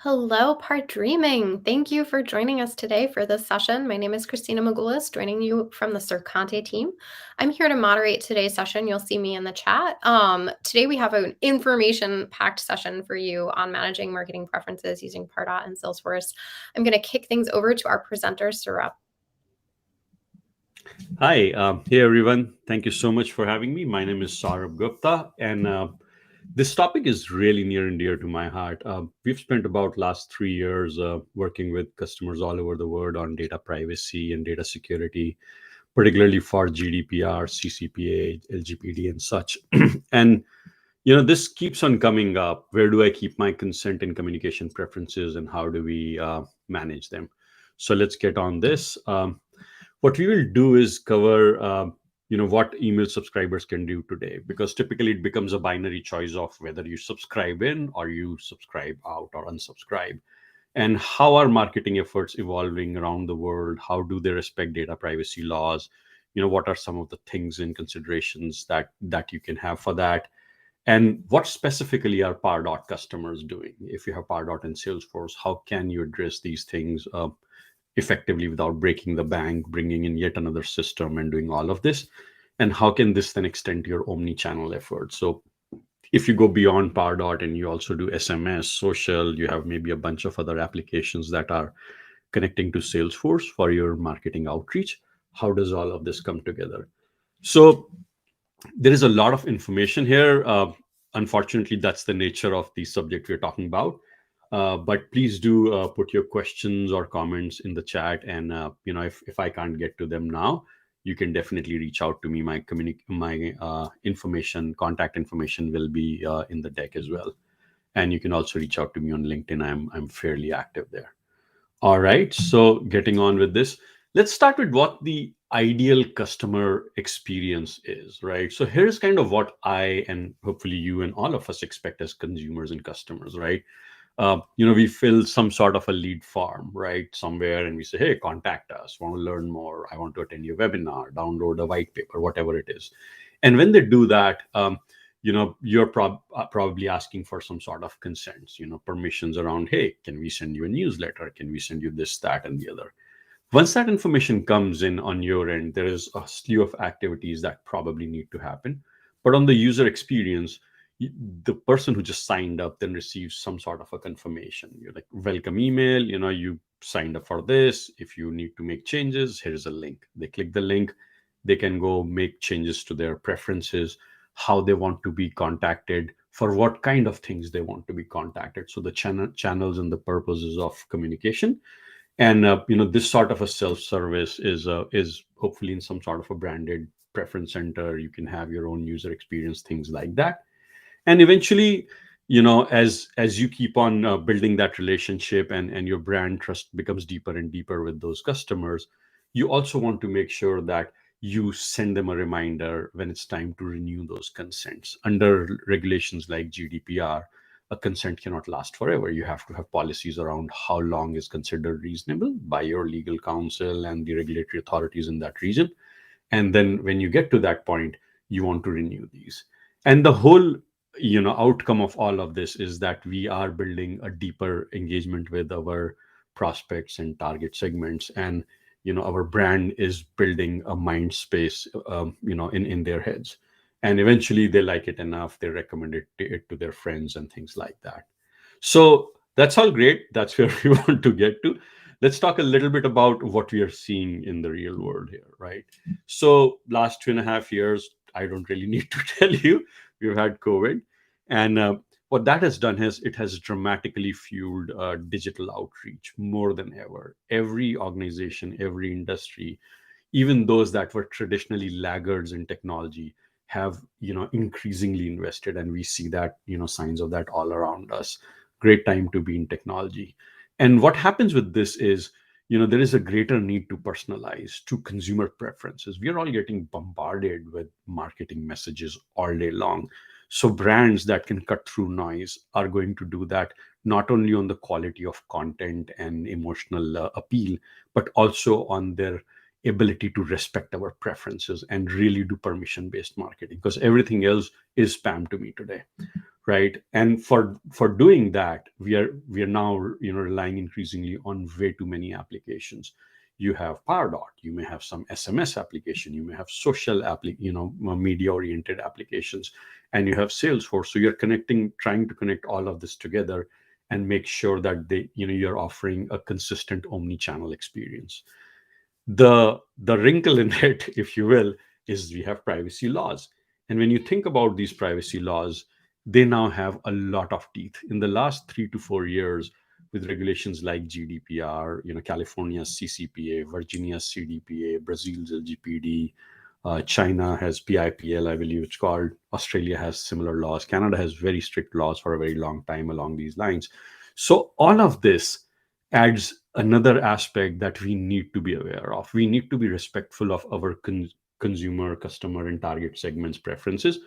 Hello, Part Dreaming. Thank you for joining us today for this session. My name is Christina Magoulas, joining you from the Circante team. I'm here to moderate today's session. You'll see me in the chat. Today we have an information-packed session for you on managing marketing preferences using Pardot and Salesforce. I'm going to kick things over to our presenter, Saurabh. Hi, hey everyone. Thank you so much for having me. My name is Saurabh Gupta, and this topic is really near and dear to my heart. We've spent about last 3 years working with customers all over the world on data privacy and data security, particularly for GDPR, CCPA, LGPD, and such. And this keeps on coming up. Where do I keep my consent and communication preferences, and how do we manage them? So let's get on this. What we will do is cover what email subscribers can do today, because typically it becomes a binary choice of whether you subscribe in or you subscribe out or unsubscribe. And how are marketing efforts evolving around the world? How do they respect data privacy laws? What are some of the things and considerations that you can have for that? And what specifically are Pardot customers doing? If you have Pardot and Salesforce, how can you address these things effectively without breaking the bank, bringing in yet another system and doing all of this? And how can this then extend to your omni-channel efforts? So if you go beyond Pardot and you also do SMS, social, you have maybe a bunch of other applications that are connecting to Salesforce for your marketing outreach. How does all of this come together? So there is a lot of information here. Unfortunately, that's the nature of the subject we're talking about. But please do put your questions or comments in the chat, and if I can't get to them now, you can definitely reach out to me. My contact information will be in the deck as well, and you can also reach out to me on LinkedIn. I'm fairly active there. All right, so getting on with this, let's start with what the ideal customer experience is, right? So here's kind of what I, and hopefully you and all of us, expect as consumers and customers, right? We fill some sort of a lead form, right, somewhere, and we say, hey, contact us, want to learn more, I want to attend your webinar, download a white paper, whatever it is. And when they do that, you're probably asking for some sort of consents, permissions around, hey, can we send you a newsletter? Can we send you this, that, and the other? Once that information comes in on your end, there is a slew of activities that probably need to happen. But on the user experience, the person who just signed up then receives some sort of a confirmation. You're like, welcome email, you signed up for this. If you need to make changes, here's a link. They click the link. They can go make changes to their preferences, how they want to be contacted, for what kind of things they want to be contacted. So the channels and the purposes of communication. And this sort of a self-service is hopefully in some sort of a branded preference center. You can have your own user experience, things like that. And eventually, as you keep on building that relationship, and your brand trust becomes deeper and deeper with those customers, you also want to make sure that you send them a reminder when it's time to renew those consents. Under regulations like GDPR, a consent cannot last forever. You have to have policies around how long is considered reasonable by your legal counsel and the regulatory authorities in that region. And then when you get to that point, you want to renew these. And the whole outcome of all of this is that we are building a deeper engagement with our prospects and target segments, and our brand is building a mind space in their heads, and eventually they like it enough, they recommend it to their friends and things like that. So that's all great. That's where we want to get to. Let's talk a little bit about what we are seeing in the real world here, right? So last 2.5 years, I don't really need to tell you, we've had COVID. And what that has done is it has dramatically fueled digital outreach more than ever. Every organization, every industry, even those that were traditionally laggards in technology, have increasingly invested, and we see that signs of that all around us. Great time to be in technology. And what happens with this is, there is a greater need to personalize to consumer preferences. We are all getting bombarded with marketing messages all day long. So brands that can cut through noise are going to do that, not only on the quality of content and emotional appeal, but also on their ability to respect our preferences and really do permission based marketing, because everything else is spam to me today. right? And for doing that, we are now relying increasingly on way too many applications. You have Pardot, you may have some SMS application, you may have social media oriented applications, and you have Salesforce. So you're trying to connect all of this together and make sure that you're offering a consistent omni-channel experience. The wrinkle in it, if you will, is we have privacy laws. And when you think about these privacy laws, they now have a lot of teeth. In the last 3 to 4 years, with regulations like GDPR, California's CCPA, Virginia's CDPA, Brazil's LGPD, China has PIPL, I believe it's called. Australia has similar laws. Canada has very strict laws for a very long time along these lines. So all of this adds another aspect that we need to be aware of. We need to be respectful of our consumer, customer, and target segments preferences,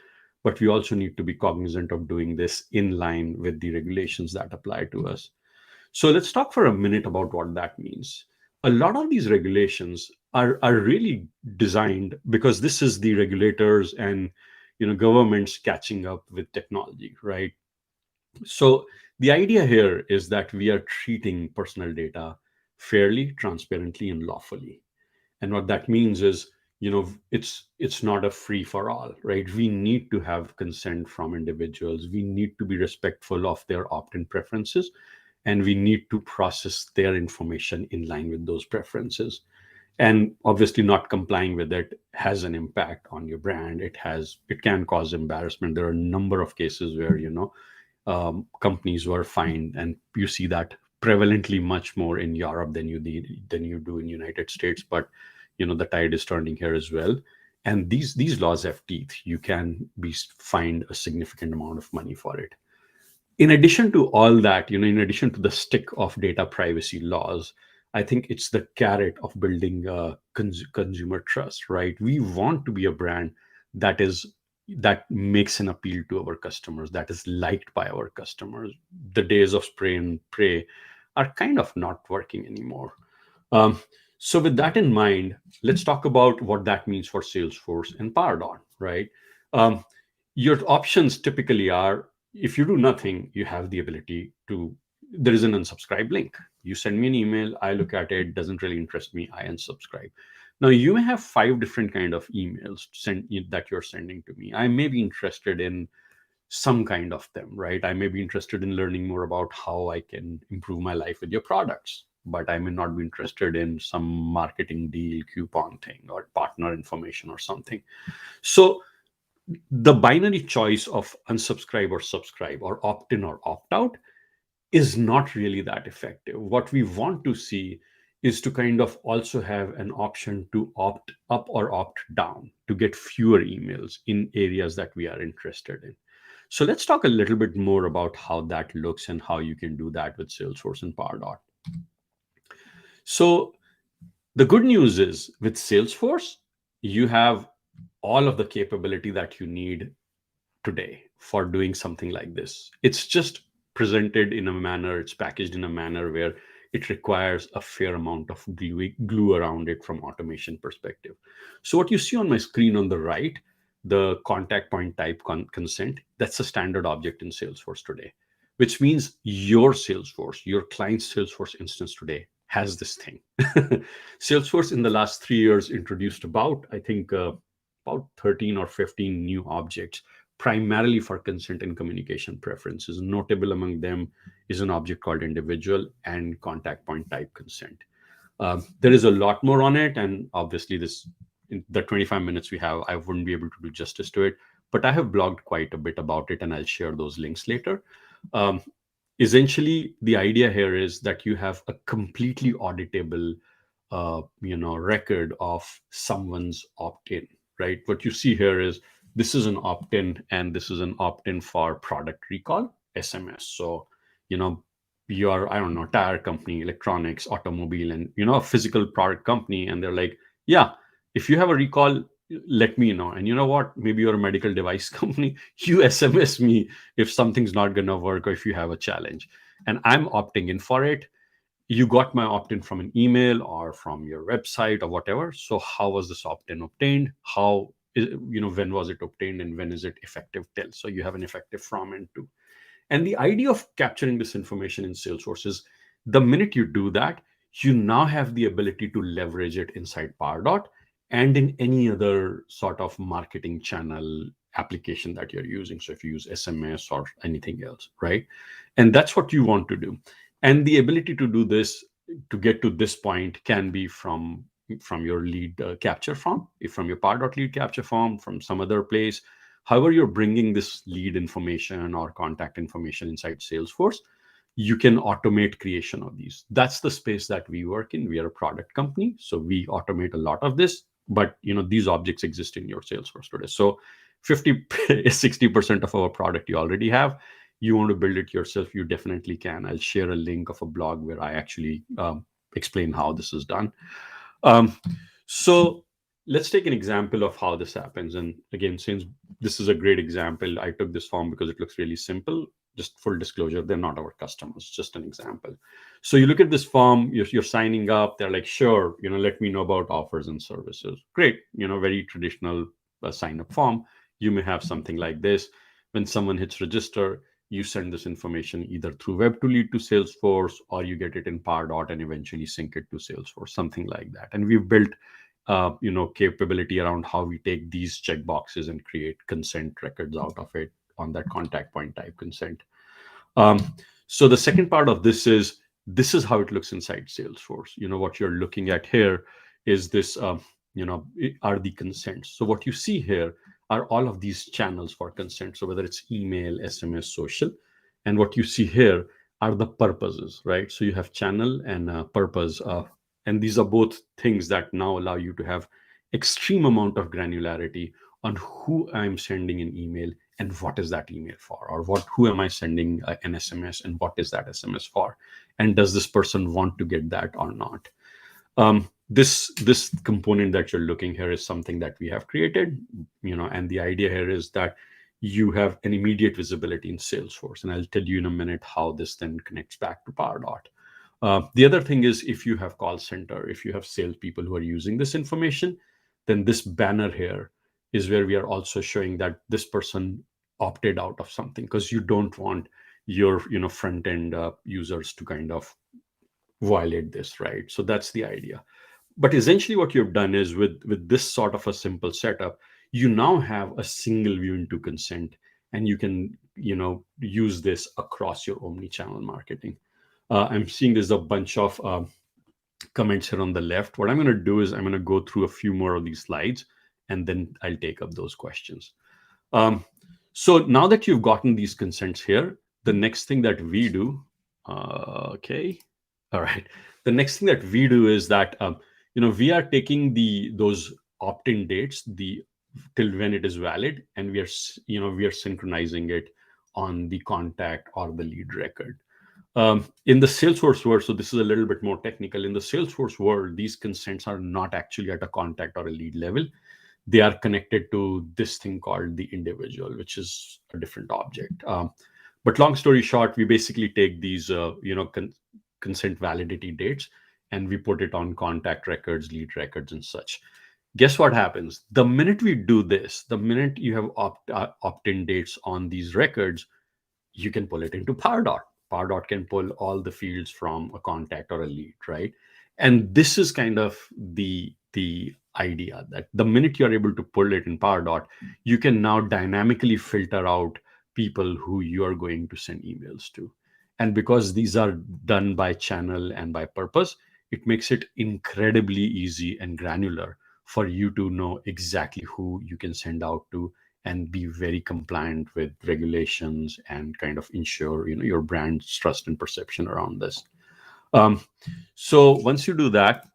but we also need to be cognizant of doing this in line with the regulations that apply to us. So let's talk for a minute about what that means. A lot of these regulations are really designed because this is the regulators and governments catching up with technology, right? So the idea here is that we are treating personal data fairly, transparently, and lawfully. And what that means is, it's not a free for all, right? We need to have consent from individuals. We need to be respectful of their opt-in preferences, and we need to process their information in line with those preferences. And obviously, not complying with it has an impact on your brand. It can cause embarrassment. There are a number of cases where companies were fined, and you see that prevalently much more in Europe than you do in United States. But the tide is turning here as well, and these laws have teeth. You can be fined a significant amount of money for it. In addition to all that, in addition to the stick of data privacy laws, I think it's the carrot of building consumer trust, right? We want to be a brand that is that makes an appeal to our customers, that is liked by our customers. The days of spray and pray are kind of not working anymore. Um, so with that in mind, let's talk about what that means for Salesforce and Pardot, right? Um, your options typically are, if you do nothing, you have the ability to, there is an unsubscribe link. You send me an email, I look at it, doesn't really interest me, I unsubscribe. Now you may have 5 different kind of emails that you're sending to me. I may be interested in some kind of them, right? I may be interested in learning more about how I can improve my life with your products, but I may not be interested in some marketing deal, coupon thing, or partner information or something. So the binary choice of unsubscribe or subscribe, or opt in or opt out, is not really that effective. What we want to see is to kind of also have an option to opt up or opt down to get fewer emails in areas that we are interested in. So let's talk a little bit more about how that looks and how you can do that with Salesforce and Pardot. So the good news is, with Salesforce, you have all of the capability that you need today for doing something like this. It's just presented in a manner, it's packaged in a manner where it requires a fair amount of glue around it from automation perspective. So what you see on my screen on the right, the contact point type consent, that's a standard object in Salesforce today, which means your Salesforce, your client's Salesforce instance today has this thing. Salesforce in the last 3 years introduced about 13 or 15 new objects, primarily for consent and communication preferences. Notable among them is an object called individual and contact point type consent. There is a lot more on it, and obviously, in the 25 minutes we have, I wouldn't be able to do justice to it. But I have blogged quite a bit about it, and I'll share those links later. Um, Essentially, the idea here is that you have a completely auditable, record of someone's opt-in, right? What you see here is, this is an opt-in, and this is an opt-in for product recall SMS. So, you know, your, I don't know, tire company, electronics, automobile, and a physical product company, and they're like, yeah, if you have a recall, let me know. And you know what? Maybe you're a medical device company, you SMS me if something's not going to work or if you have a challenge, and I'm opting in for it. You got my opt-in from an email or from your website or whatever. So how was this opt-in obtained? How when was it obtained and when is it effective till. So you have an effective from and to. And the idea of capturing this information in Salesforce is the minute you do that, you now have the ability to leverage it inside Pardot and in any other sort of marketing channel application that you're using. So if you use SMS or anything else, right? And that's what you want to do. And the ability to do this, to get to this point, can be from your lead capture form, if from your Pardot lead capture form, from some other place. However, you're bringing this lead information or contact information inside Salesforce, you can automate creation of these. That's the space that we work in. We are a product company, so we automate a lot of this. But these objects exist in your Salesforce today. So 60% of our product you already have. You want to build it yourself, you definitely can. I'll share a link of a blog where I actually explain how this is done. So let's take an example of how this happens. And again, since this is a great example, I took this form because it looks really simple. Just full disclosure, they're not our customers, just an example. So you look at this form, you're signing up, they're like, sure, let me know about offers and services. Great, very traditional sign up form. You may have something like this. When someone hits register, you send this information either through web to lead to Salesforce, or you get it in Pardot and eventually sync it to Salesforce, something like that. And we've built capability around how we take these checkboxes and create consent records out of it on that contact point type consent. So the second part of this is how it looks inside Salesforce. What you're looking at here is this, are the consents. So what you see here are all of these channels for consent. So whether it's email, SMS, social, and what you see here are the purposes, right? So you have channel and purpose, and these are both things that now allow you to have extreme amount of granularity on who I'm sending an email and what is that email for, or who am I sending an SMS and what is that SMS for, and does this person want to get that or not. This component that you're looking here is something that we have created, and the idea here is that you have an immediate visibility in Salesforce, and I'll tell you in a minute how this then connects back to Pardot. The other thing is, if you have call center, if you have salespeople who are using this information, then this banner here is where we are also showing that this person opted out of something, because you don't want your front end users to kind of violate this, right? So that's the idea. But essentially what you've done is with this sort of a simple setup, you now have a single view into consent, and you can use this across your omni-channel marketing. I'm seeing there's a bunch of comments here on the left. What I'm going to do is I'm going to go through a few more of these slides, and then I'll take up those questions. So now that you've gotten these consents here, the next thing that we do, okay, all right. The next thing that we do is that we are taking those opt-in dates, till when it is valid, and we are synchronizing it on the contact or the lead record. In the Salesforce world, so this is a little bit more technical. In the Salesforce world, these consents are not actually at a contact or a lead level. They are connected to this thing called the individual, which is a different object. But long story short, we basically take these, consent validity dates, and we put it on contact records, lead records, and such. Guess what happens? The minute we do this, the minute you have opt-in dates on these records, you can pull it into Pardot. Pardot can pull all the fields from a contact or a lead, right? And this is kind of the idea that the minute you're able to pull it in Pardot, you can now dynamically filter out people who you are going to send emails to. And because these are done by channel and by purpose, it makes it incredibly easy and granular for you to know exactly who you can send out to and be very compliant with regulations and kind of ensure your brand's trust and perception around this. So once you do that,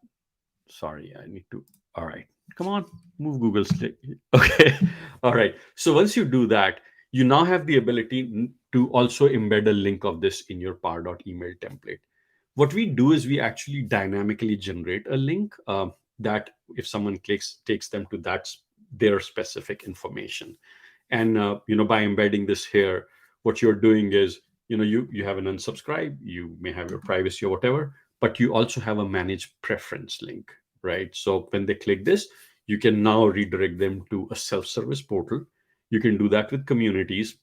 sorry, I need to, all right, come on, move Google Stick. Okay, all right. So once you do that, you now have the ability to also embed a link of this in your Pardot email template. What we do is we actually dynamically generate a link that if someone clicks, takes them to their specific information. And by embedding this here, what you're doing is you have an unsubscribe, you may have your privacy or whatever, but you also have a manage preference link, right? So when they click this, You can now redirect them to a self-service portal. You can do that with communities.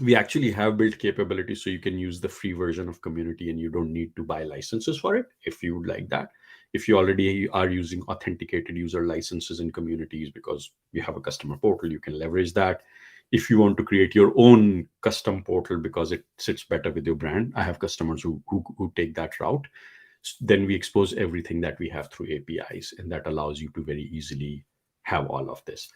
We actually have built capabilities so you can use the free version of community and you don't need to buy licenses for it if you would like that. If you already are using authenticated user licenses in communities because you have a customer portal, you can leverage that. If you want to create your own custom portal because it sits better with your brand, I have customers who take that route. Then we expose everything that we have through APIs, and that allows you to very easily have all of this.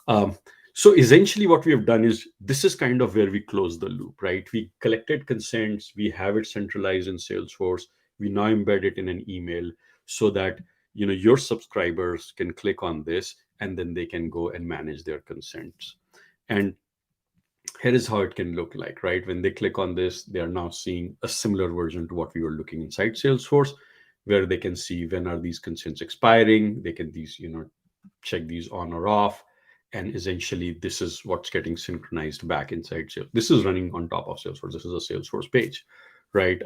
Um, so essentially, what we have done is this is kind of where we close the loop, right? We collected consents, we have it centralized in Salesforce, we now embed it in an email so that your subscribers can click on this and then they can go and manage their consents. And here is how it can look like, right? When they click on this, they are now seeing a similar version to what we were looking inside Salesforce, where they can see when are these consents expiring. They can check these on or off. And essentially, this is what's getting synchronized back inside Salesforce. This is running on top of Salesforce. This is a Salesforce page, right?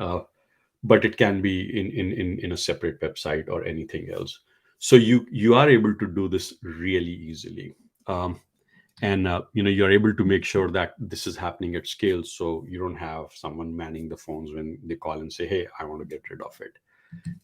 But it can be in a separate website or anything else. So you are able to do this really easily. And you're able to make sure that this is happening at scale, so you don't have someone manning the phones when they call and say, hey, I want to get rid of it.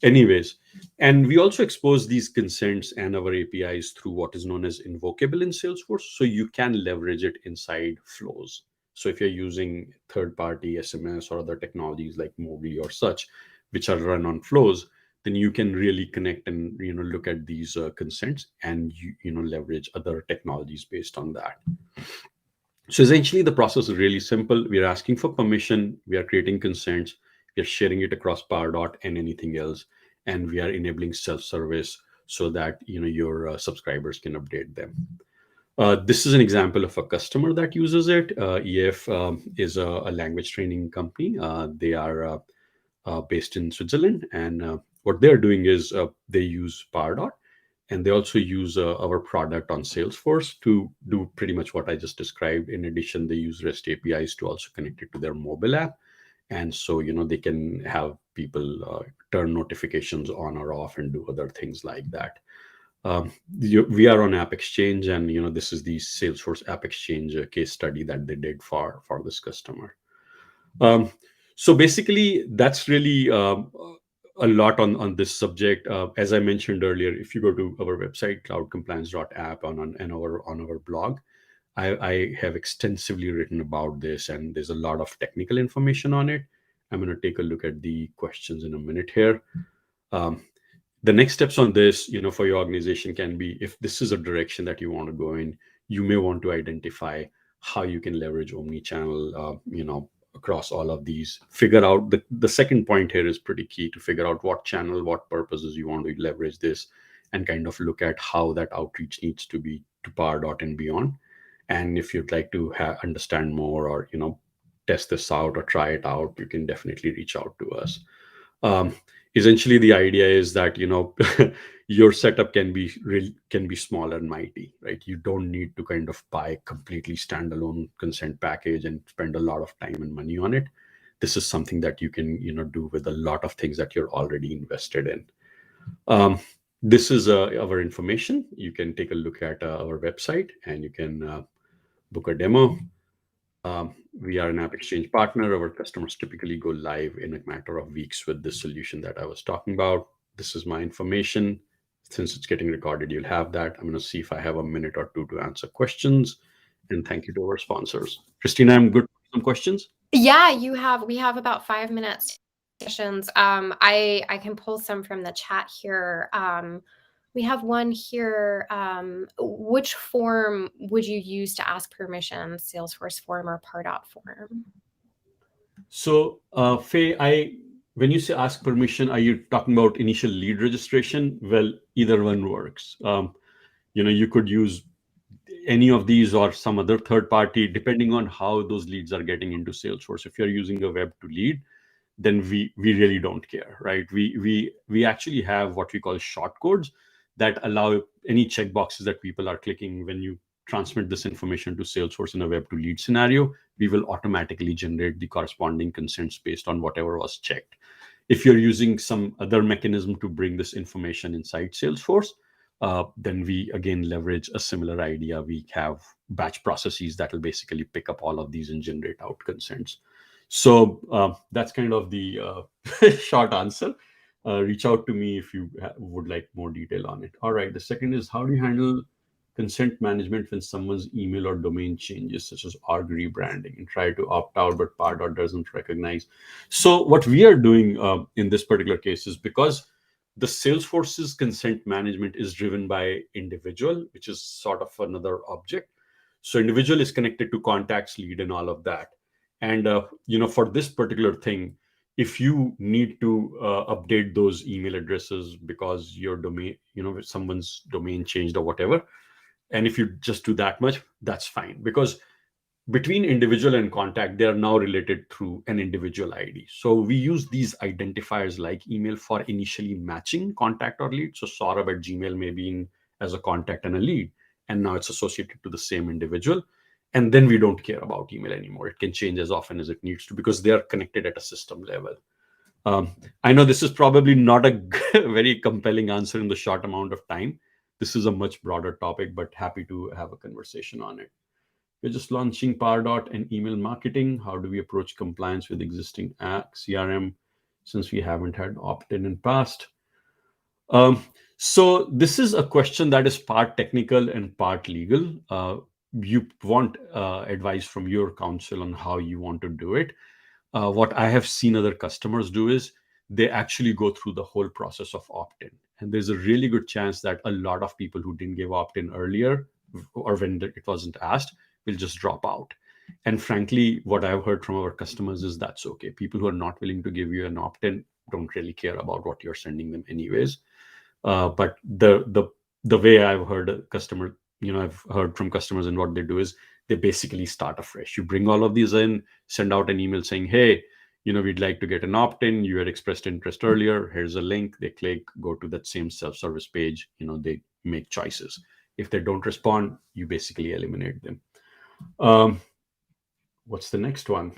Anyways, and we also expose these consents and our APIs through what is known as invocable in Salesforce, so you can leverage it inside flows. So if you're using third-party SMS or other technologies like Mowgli or such, which are run on flows, then you can really connect and look at these consents and leverage other technologies based on that. So essentially, the process is really simple. We are asking for permission, we are creating consents, we are sharing it across Pardot and anything else, and we are enabling self-service so that your subscribers can update them. This is an example of a customer that uses it. EF is a language training company. They are based in Switzerland, and what they're doing is they use Pardot, and they also use our product on Salesforce to do pretty much what I just described. In addition, they use REST APIs to also connect it to their mobile app, and so they can have people turn notifications on or off and do other things like that. We are on App Exchange, and this is the Salesforce App Exchange case study that they did for this customer. So basically, that's really a lot on this subject. As I mentioned earlier, if you go to our website, cloudcompliance.app, on our blog, I have extensively written about this, and there's a lot of technical information on it. I'm going to take a look at the questions in a minute here. The next steps on this, for your organization can be, if this is a direction that you want to go in, you may want to identify how you can leverage omnichannel, across all of these. Figure out the second point here is pretty key, to figure out what channel, what purposes you want to leverage this, and kind of look at how that outreach needs to be to Pardot and beyond. And if you'd like to understand more, or test this out or try it out, you can definitely reach out to us. Essentially, the idea is that your setup can be small and mighty, right? You don't need to kind of buy a completely standalone consent package and spend a lot of time and money on it. This is something that you can do with a lot of things that you're already invested in. This is our information. You can take a look at our website, and you can book a demo. We are an App Exchange partner. Our customers typically go live in a matter of weeks with the solution that I was talking about. This is my information. Since it's getting recorded, you'll have that. I'm going to see if I have a minute or two to answer questions. And thank you to our sponsors. Christina, I'm good for some questions. Yeah, we have about 5 minutes questions. I can pull some from the chat here. We have one here. Which form would you use to ask permission? Salesforce form or Pardot form? So, Faye, when you say ask permission, are you talking about initial lead registration? Well, either one works. You could use any of these or some other third party, depending on how those leads are getting into Salesforce. If you're using a web to lead, then we really don't care, right? We actually have what we call short codes that allow any checkboxes that people are clicking. When you transmit this information to Salesforce in a web to lead scenario, we will automatically generate the corresponding consents based on whatever was checked. If you're using some other mechanism to bring this information inside Salesforce, then we again leverage a similar idea. We have batch processes that will basically pick up all of these and generate out consents. So that's kind of the short answer. Reach out to me if you would like more detail on it. All right. The second is, how do you handle consent management when someone's email or domain changes, such as org rebranding, and try to opt out, but Pardot doesn't recognize? So what we are doing in this particular case is, because the Salesforce's consent management is driven by individual, which is sort of another object. So individual is connected to contacts, lead, and all of that. And for this particular thing, if you need to update those email addresses because your domain, someone's domain changed or whatever, and if you just do that much, that's fine, because between individual and contact, they are now related through an individual ID. So we use these identifiers like email for initially matching contact or lead. So Saurabh at Gmail may be in as a contact and a lead, and now it's associated to the same individual. And then we don't care about email anymore. It can change as often as it needs to, because they are connected at a system level. I know this is probably not a very compelling answer in the short amount of time. This is a much broader topic, but happy to have a conversation on it. We're just launching Pardot and email marketing. How do we approach compliance with existing CRM, since we haven't had opt-in in past? So this is a question that is part technical and part legal. You want advice from your counsel on how you want to do it. What I have seen other customers do is they actually go through the whole process of opt-in. And there's a really good chance that a lot of people who didn't give opt-in earlier, or when it wasn't asked, will just drop out. And frankly, what I've heard from our customers is that's okay. People who are not willing to give you an opt-in don't really care about what you're sending them anyways. But the way I've heard a customer, I've heard from customers, and what they do is they basically start afresh. You bring all of these in, send out an email saying, hey, we'd like to get an opt-in. You had expressed interest earlier. Here's a link. They click, go to that same self-service page. They make choices. If they don't respond, you basically eliminate them. What's the next one?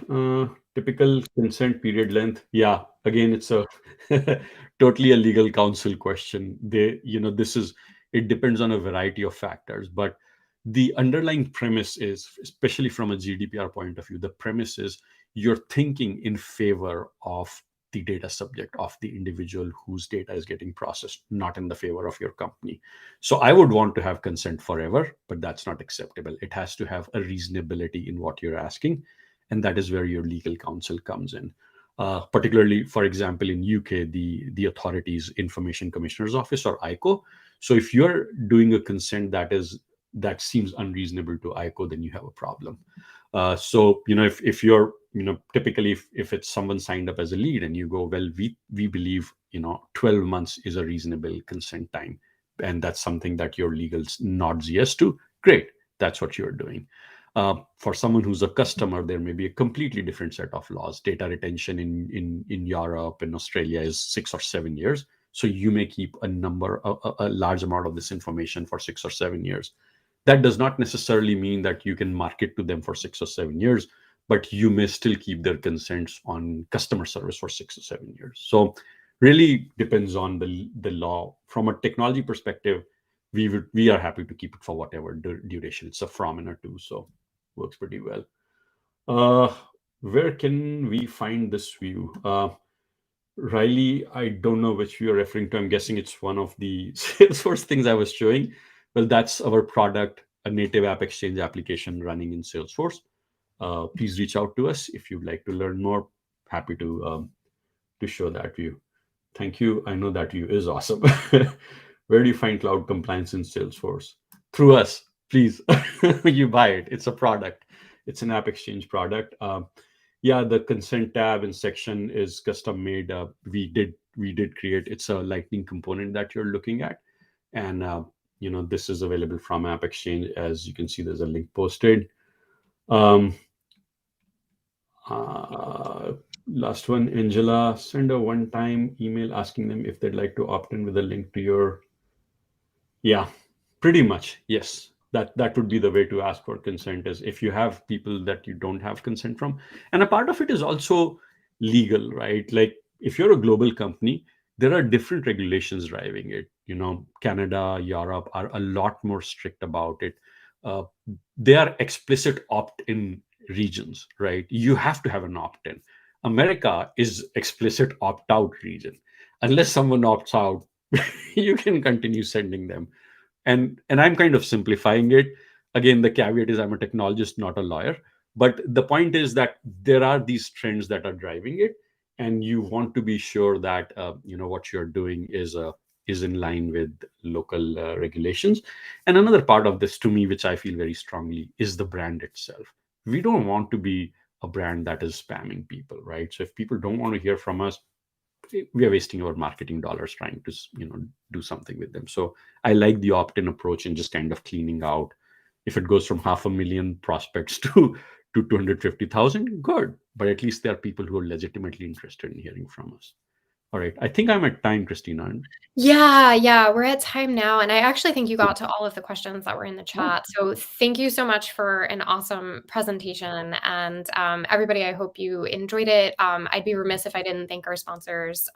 Typical consent period length. Yeah, again, it's a totally a legal counsel question. It depends on a variety of factors, but the underlying premise is, especially from a GDPR point of view, the premise is you're thinking in favor of the data subject, of the individual whose data is getting processed, not in the favor of your company. So I would want to have consent forever, but that's not acceptable. It has to have a reasonability in what you're asking, and that is where your legal counsel comes in. Particularly, for example, in UK, the authorities Information Commissioner's Office, or ICO. So if you're doing a consent that seems unreasonable to ICO, then you have a problem. So if you're typically if it's someone signed up as a lead and you go, well, we believe 12 months is a reasonable consent time, and that's something that your legal nods yes to, great, that's what you're doing. For someone who's a customer, there may be a completely different set of laws. Data retention in Europe and Australia is 6 or 7 years. So you may keep a large amount of this information for 6 or 7 years. That does not necessarily mean that you can market to them for 6 or 7 years, but you may still keep their consents on customer service for 6 or 7 years. So really depends on the law. From a technology perspective, we are happy to keep it for whatever duration. It's a from and a to, so works pretty well. Where can we find this view? Riley, I don't know which you're referring to. I'm guessing it's one of the Salesforce things I was showing. Well, that's our product, a native app exchange application running in Salesforce. Please reach out to us if you'd like to learn more. Happy to show that view. Thank you. I know that view is awesome. Where do you find cloud compliance in Salesforce? Through us, please. You buy it. It's a product. It's an app exchange product. Yeah, the consent tab and section is custom made. We did create. It's a Lightning component that you're looking at, and this is available from App Exchange. As you can see, there's a link posted. Last one, Angela, send a one-time email asking them if they'd like to opt in with a link to your. Yeah, pretty much. Yes. That would be the way to ask for consent, is if you have people that you don't have consent from. And a part of it is also legal, right? Like if you're a global company, there are different regulations driving it. Canada, Europe are a lot more strict about it. Uh, they are explicit opt-in regions, right? You have to have an opt-in. America is explicit opt-out region. Unless someone opts out, you can continue sending them. And I'm kind of simplifying it. Again, the caveat is I'm a technologist, not a lawyer. But the point is that there are these trends that are driving it, and you want to be sure that what you're doing is in line with local regulations. And another part of this, to me, which I feel very strongly, is the brand itself. We don't want to be a brand that is spamming people, right? So if people don't want to hear from us, we are wasting our marketing dollars trying to do something with them. So I like the opt-in approach and just kind of cleaning out. If it goes from 500,000 prospects to 250,000, good, but at least there are people who are legitimately interested in hearing from us. All right, I think I'm at time, Christina. Yeah, we're at time now, and I actually think you got to all of the questions that were in the Oh, chat. So thank you so much for an awesome presentation, and everybody, I hope you enjoyed it. I'd be remiss if I didn't thank our sponsors.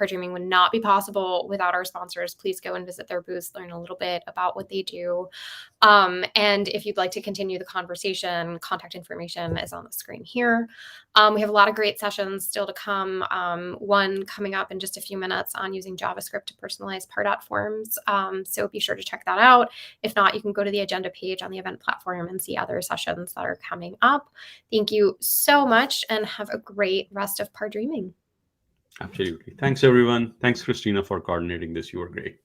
Dreaming would not be possible without our sponsors. Please go and visit their booths, learn a little bit about what they do. And if you'd like to continue the conversation, contact information is on the screen here. We have a lot of great sessions still to come. One coming up in just a few minutes on using JavaScript to personalize Pardot forms. So be sure to check that out. If not, you can go to the agenda page on the event platform and see other sessions that are coming up. Thank you so much and have a great rest of Par Dreaming. absolutely. Thanks, everyone. Thanks, Christina, for coordinating this. You were great.